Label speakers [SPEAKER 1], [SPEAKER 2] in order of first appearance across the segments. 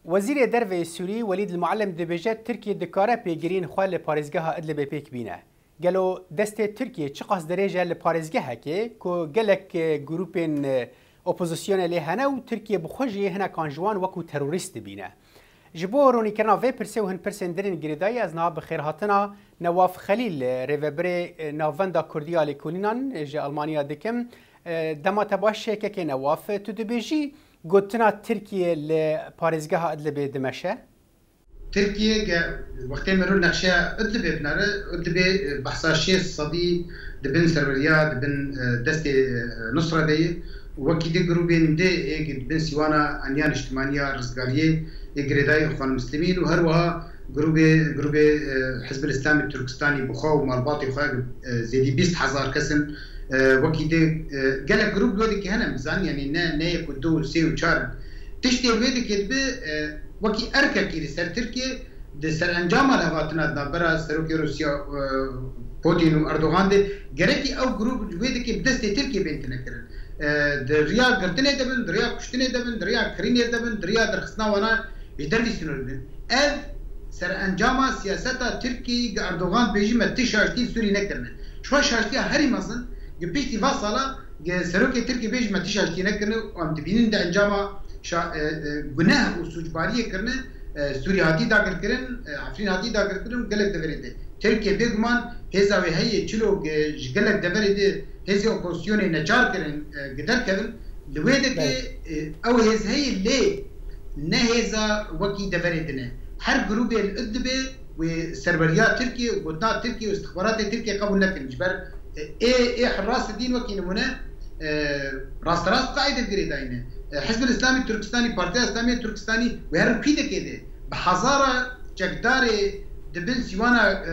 [SPEAKER 1] وزیر درve سوری ولید المعلم دبیجه ترکیه دکاره پیگیرین خواه لپارێزgeha Idlibê pêk bîne. Gelo destê Tirkiye çi qas derêje li parêzgehekê ku gelek grûpên opozisyonê lê hene û Tirkiye bi xwe jî hinekan ji wan wekû terorîst dibîne. Ji bo ronîkirina vê pirsê û hin pirsên dirên girêdayî ez niha bi xêrhatina Newaf Xelîl rêveberê navbenda Kurdiya Lêkolînan ji Almanya dikim. Dema te baş şêkekê Newaf tu dibêjî gotina Tirkiye li parêzgeha Idlibê dimeşe?
[SPEAKER 2] Tirkiye wextê me rû nexşeya Idlibê binare, Idlibê behsa 6 sedî dibin serveriya dibin destê Nusretê wekî di grûpên dê dibin sîwana eniyan îjtimaniya rizgariyê girêdayî Xwan Mislimîn û her wiha grûpê Hizbul İslamî Türkistanî bi xwe û malbatê xwe zêdî 20,000 kesin wekî dê gelek grûp wê dikê hene bizanî yanî ne yek û du û sê û çar tiştê wê dikê dibe wekî erkekî li ser Tirkiye di serencama hevatina navbera Serokê Rûsya Putin û Erdogan de gerekî ew grûp wê dikê bi destê Tirkiye bên tune kirin. Di riya girtinê dibin, di riya kuştinê dibin, di riya kirînê dibin, di riya derxistina wana ji dervî sînor dibin. Ev serencama siyaseta Tirkiyeyê Erdogan bêjî me tî şaştî Sûrî nekirine. Ji xwe şaştiya herî mezin gi piştî va sala Serokê Tirkiye bêjî me tî şaştî nekirine û em dibînin de encama guneh û suçbariyê kirine Sûrî hatî dagirkirin, Efrîn hatî dagirkirin gelek deverê de. Tirkiye bêguman hêza wê heye çilo ji gelek deverê de hêzê opozisyonê neçar kirin giderkevin li wê dikê ew hêz heye lê ne hêza wekî deverê dine. Her grûpê li Idlibê wê serveriya Tirkiye û gotina Tirkiye û istixbaratê Tirkiye qebûl nekirin ji ber ê hirasê dîn wekî nimûne rasterast qaîdê girêdayî ne. Hizbul İslamî Türkistanî, Partiya İslamî Türkistanî wê her kî dikê de bi hezara çekdarê dibin sîwana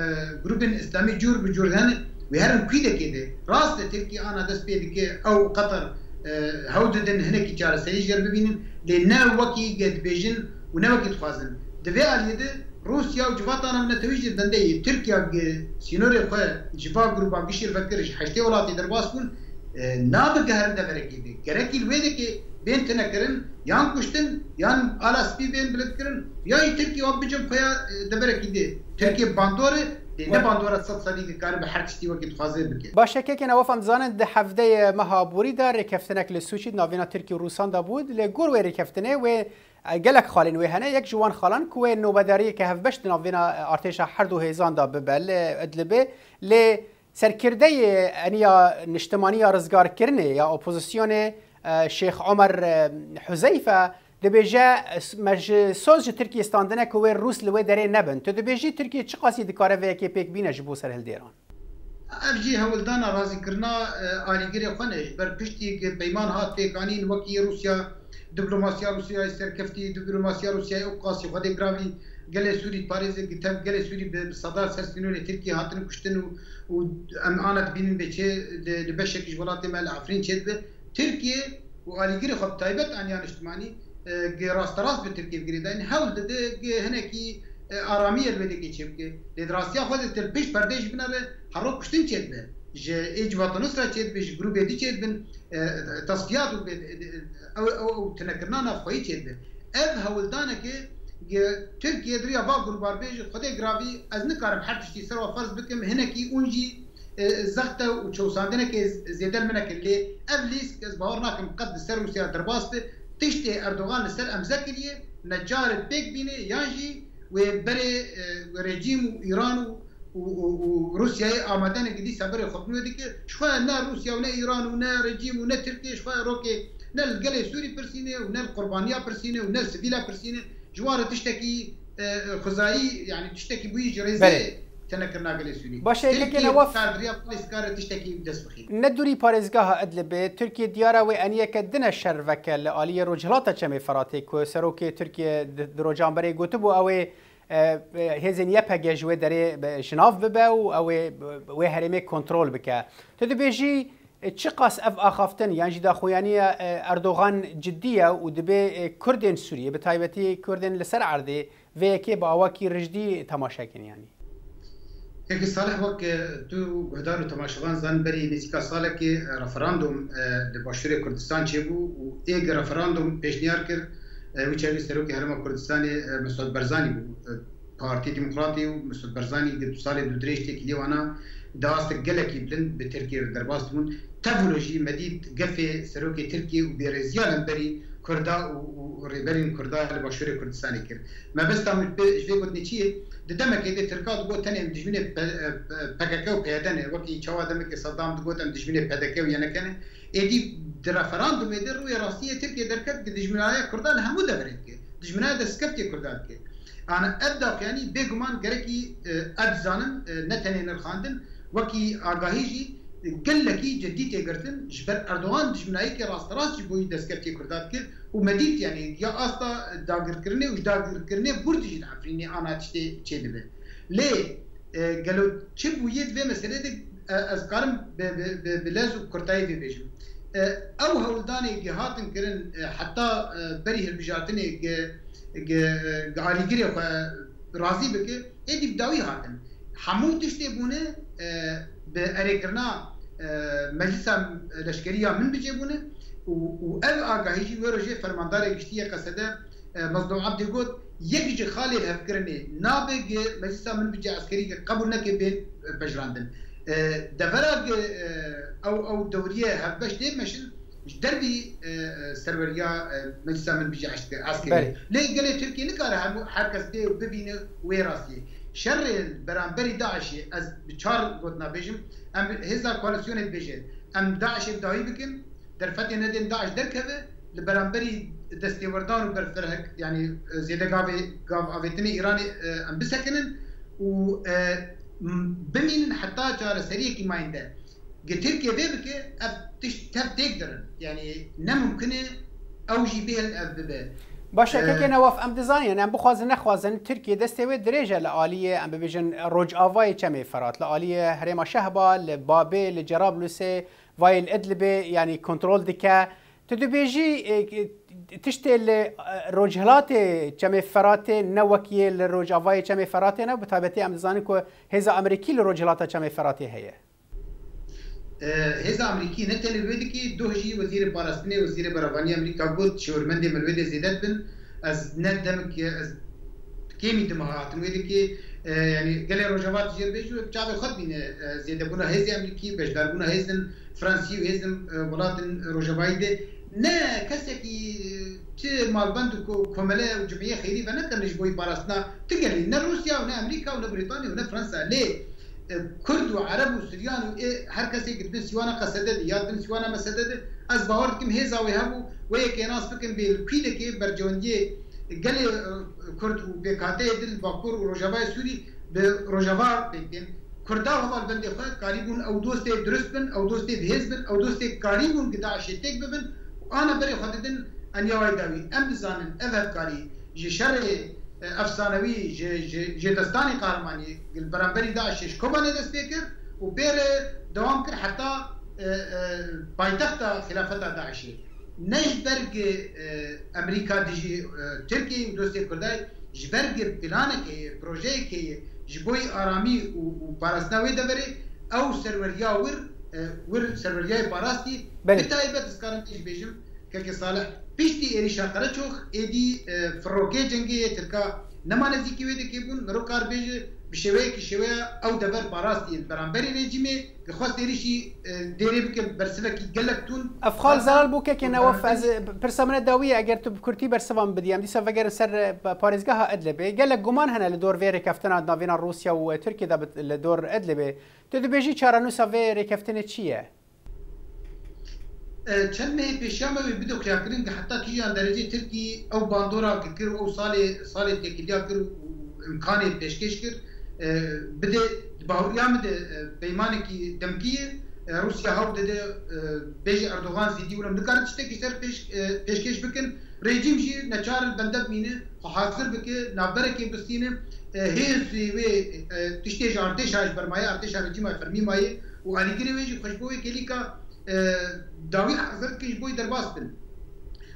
[SPEAKER 2] grûpên İslamî cûr bi cûr hene wê her kî dikê de rast e Tirkiye ana dest pê dike ew Qatar hew didin hinekî çareserî ji yer bibînin lê ne wekî dibêjin û ne wekî dixwazin. Di vê aliyê de Rusya û civatana min netewî ji dendeyê Tirkiye sînorê xwe ji va grûpa gişîr vekir ji heştê welatê derbas bûn nabigeherin deverekê de gerekî li wê dikê bên tune kirin yan kuştin yan ala spî bên bilind kirin ya Tirkiye wan bicin xweya deverekî de Tirkiye bandorê ne bandora sed sedî dikarin bi her tiştî wekî dixwaze bike.
[SPEAKER 1] Başekekên Newaf em dizanin di hefteyê meha borî de rêkeftinek li Sûçî navîna Tirkiye û Rûsan da bû lê gor wê rêkeftinê wê gelek xalên wê hene yek ji wan xalan ku wê nobedariyeke hevbeş di navîna artêşa her du hêzan da bibe li Idlibê lê serkirdeyê eniya niştimaniya rizgarkirinê ya opozisyonê Şeyx Ömer Huzeyfe dibêje me ji soz ji Tirkiye standine ku wê Rûs li wê derê nebin. Tu dibêjî Tirkiye çi qasî dikare vêyekê pêk bîne ji bo serhildêran?
[SPEAKER 2] Ev jî hewildana razîkirina alîgirê xwe ne ji ber piştî peyman hat pêkanîn wekî Rûsya diplomasiya Rûsyayê serkeftî diplomasiya Rûsyayê û qasî xwedê giravî gelê Sûrî parêzê gitem gelê Sûrî bi sedar ser sînorê Tirkiye hatin kuştin û em ana dibînin bê çê li beşekî ji welatê me li Efrîn çê dibe Tirkiye û alîgirê xwe bi taybet eniyan îjtimanî rasterast bi Tirkiye girêdayîn hewl dide hinekî aramiyê li wê dikê çê bike lê di rastiya xwe de til pêş perdeyê jî binare hero kuştin çê dibe ji ê civata Nusret çê dibe ji grûpê dî çê dibin tasfiyat û ew tunekirina navxweyî çê dibe ev hewildanekê Tirkiye diriya va gurbarbêj xwedê giravî ez nikarim her tiştî ser ve ferz bikim hinekî ûn jî zexte û çewsandinekê zêde min nekir lê ev lîst ez bawer nakim qet di ser Rûsya derbas be tiştê Erdogan li ser emze kiriye ne carê pêk bîne yan jî wê berê rejîm û İran û Rûsyayê amadenekî dîsa berê xwe dike ji xwe ne Rûsya û ne İran û ne rejîm û ne Tirkiye ji xwe rokê ne li gelê Sûrî pirsîne û ne li qurbaniya pirsîne û ne li sivîla pirsîne ji wan re tiştekî xwezayî yani tiştekî bûyî ji rêzê tenekirina gelê Sûrî.
[SPEAKER 1] Başekekê Newaf
[SPEAKER 2] tiştekî dest bixî.
[SPEAKER 1] Ne durî parêzgeha Idlibê Tirkiye diyara wê eniyeke dine şerveke li aliyê rojhilata çemê Feratê ku Serokê Tirkiye di rojanberê gotibû ew ê hêzên YPG ji wê derê şinav bibe û ew ê wê herêmê kontrol bike. Tu dibêjî çi qas ev axaftin yan jî daxuyaniya Erdogan ciddi ye û dibe Kurdên Sûriyê bi taybetî Kurdên li ser erdê vêyekê bi awakî rijdî temaşekin yanî.
[SPEAKER 2] Peki Salih wek tu guhdar û temaşevan zan berî nêzîka salekê referandum li Başûrê Kurdistan çêbû û êgê referandum pêşniyar kir ویچاری سروکی هرما کردستان مسعود برزانی پارتی دموکراتی و مسعود برزانی دو سال دو درشتی که لیوانا داست گلکی بلند به ترکیه درباست بون تفولوژی مدید گفه سروکی ترکیه و بیرزیان بری کردا و ریبرین کردا لباشور کردستانی کرد ما بس تام جوی گفت نیچیه ددم که ترکات گفت تنیم دشمنه پککه و پیادنه وقتی چهوا دم که صدام گفت ام دشمنه پککه و یعنی کنه ایدی در رفراندوم در روی راستی ترکیه درکت که دشمنای کردان همو دبرید که دشمنای دستکفتی کردان که أنا أبدأ يعني بيجمان جركي أبزانم نتنين الخاندن وكي آگاهيجي قلكي جديتي قرتن جبر أردوغان دجمناي كي راس جبوي دسكفتي كردات كر ومديت يعني يا أستا داغر كرني وش داغر كرني بردجي تعرفيني أنا تشتي تشدبه ليه قالوا تشبو يد في مسألة أذكارم بلازو كرتاي في بيجم أو هولداني جهاتن كرن حتى بريه البجاتني قاليجري راضي بك إدي بداوي هاتن حمود تشتي بونه بأريكرنا مجلس لشكرية من بجيبونه وأل آگاهيجي وروجي فرماندار قشتية قصده مصدوم عبد القود يجي خالي هفكرني نابق مجلس من بجي عسكري قبل نكي بين بجراندن دفرق أو دورية هفبش دي مشن دربي سروريا مجلس من بيجي عسكري ليه قال تركيا نكاره حركز دي وببينه ويراسي شر برانبري داعشي از بچار قلنا بيجم ام هزا كواليسيون بيجي ام داعش بداوي بكن در فتي ندين داعش دركبه لبرانبري دستيوردان وبرفرهك يعني زياده قاف افيتني ايراني ام بسكنن و بمين حتى جار سريع كي ماينده تركيا بيبكي تقدر يعني نممكن اوجي به الاببه
[SPEAKER 1] باشه که نواف ام دزانین ام بخوازن نخوازن ترکیه دسته دریجه لآلیه ام ببیجن روج آوای چمی فرات لآلیه هرما شهبا لبابه لجرابلوسه وای الادلبه یعنی کنترل دکه تدو بیجی تشتل روجهلات چمی فرات نوکیه لروج آوای چمی فرات نه بطابتی ام دزانین که هزا امریکی لروجهلات چمی فرات هیه
[SPEAKER 2] هزا امریکی نتنی ویدکی دوهجی وزیر پاراستنی وزیر براوانی امریکا بود شورمند ملوید زیادت بن از ندم که از کمی دماغاتن ویدکی یعنی گله روجوات جیر بیشو چاوی خود بینه زیاده بونا هزی امریکی بشدار بونا هزن فرانسی و هزن ولاتن روجوایی ده نه کسی که چه مالبند و کمله و جمعیه خیری و نکنش بوی پاراستنا تگلی نه روسیا و نه امریکا و نه بریتانیا و نه فرانسا لی كرد وعرب وسريان هر كسي قد بن سوانا قصدد يا بن سوانا مسدد از باور كم هيزا وهبو ويك ناس بكن بالكيده كي برجونيه قال كرد وبكاته دل باكور وروجافا سوري بروجافا بين كردا هما البند خد قريبون او دوست درسبن او دوست بهزبن او دوست قريبون قطاع شتك ببن وانا بري خددن ان يواي داوي ام زانن افكاري جشر افسانوی جه دستانی قهرمانی برانبری داعشش کمانه دست بکر و بیر دوام کر حتی پایتخت خلافت داعشی نش برگ امریکا دیجی ترکیه و دوستی کردای جبرگ پلانه که پروژه که جبوی آرامی و پارستناوی دبری او سروریا ور سروریا پاراستی بتایبت اسکارن تیج بیجم که صالح پیشتی ایری شاقره چوخ ایدی فروکه جنگی ترکا نمانزی که ویده که بون مرو کار بیجه بشوه که شوه او دبر پاراستی برانبری رژیمه که خواست ایریشی دیره بکن برسوه که گلک تون
[SPEAKER 1] افخال زلال بوکه که نواف از پرسامنه داویه اگر تو بکرتی برسوان بدیم دیسا وگر سر پارزگاه ادلبه گلک گمان هنه لدور وی رکفتنا ناوینا روسیا و ترکیه دا لدور ادلبه تو دو بیجی چارانوسا وی رکفتنه چیه؟
[SPEAKER 2] چند ماه پیشیامه بدو کردن که حتی کیان درجه ترکی او باندورا کرد او سال تکیلیا کرد امکانی پیشکش کرد بده باوریام ده پیمانی کی دمکیه روسیا هاو ده بیج اردوغان زیدی ولم نکارد چته کی سر پیشکش بکن رژیم جی نچار بندب مینه حاضر بکه نابره کی بستینه هیز و تشته جارتش اج برمایه ارتش رژیم فرمی مایه و علیگری وی خوشبوی کلیکا داوی حاضر کش بوی درباس بن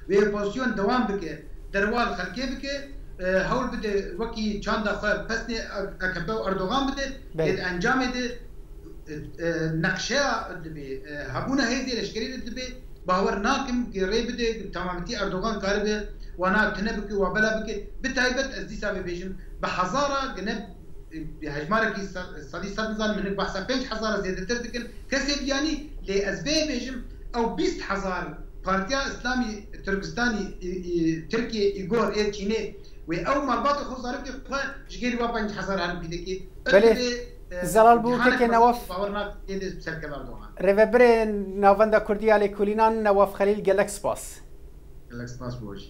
[SPEAKER 2] و پوزیشن دوام بکه دروال خلکه بکه هول بده وکی چند دفعه پسنی اکبر اردوغان بده انجام ده نقشه دبی هبونه هیزی لشکری دبی باور ناکم که ری بده تمامتی اردوغان کار به وانا تنبك وبلا بك بتايبت از دي سابي بيجم بحزاره جنب هجمارك صدي صدزان من بحث 5000 زياده ترتكن كسب يعني لاسباب بيجم او 20000 بارتيا اسلامي تركستاني تركيا ايغور ايتشيني او مرباط خو ظرف جيري 5000 عن بيدكي
[SPEAKER 1] زلال بو که نواف ریوبر نواندا کردی علی کولینان نواف خلیل گلکس باس
[SPEAKER 2] بوش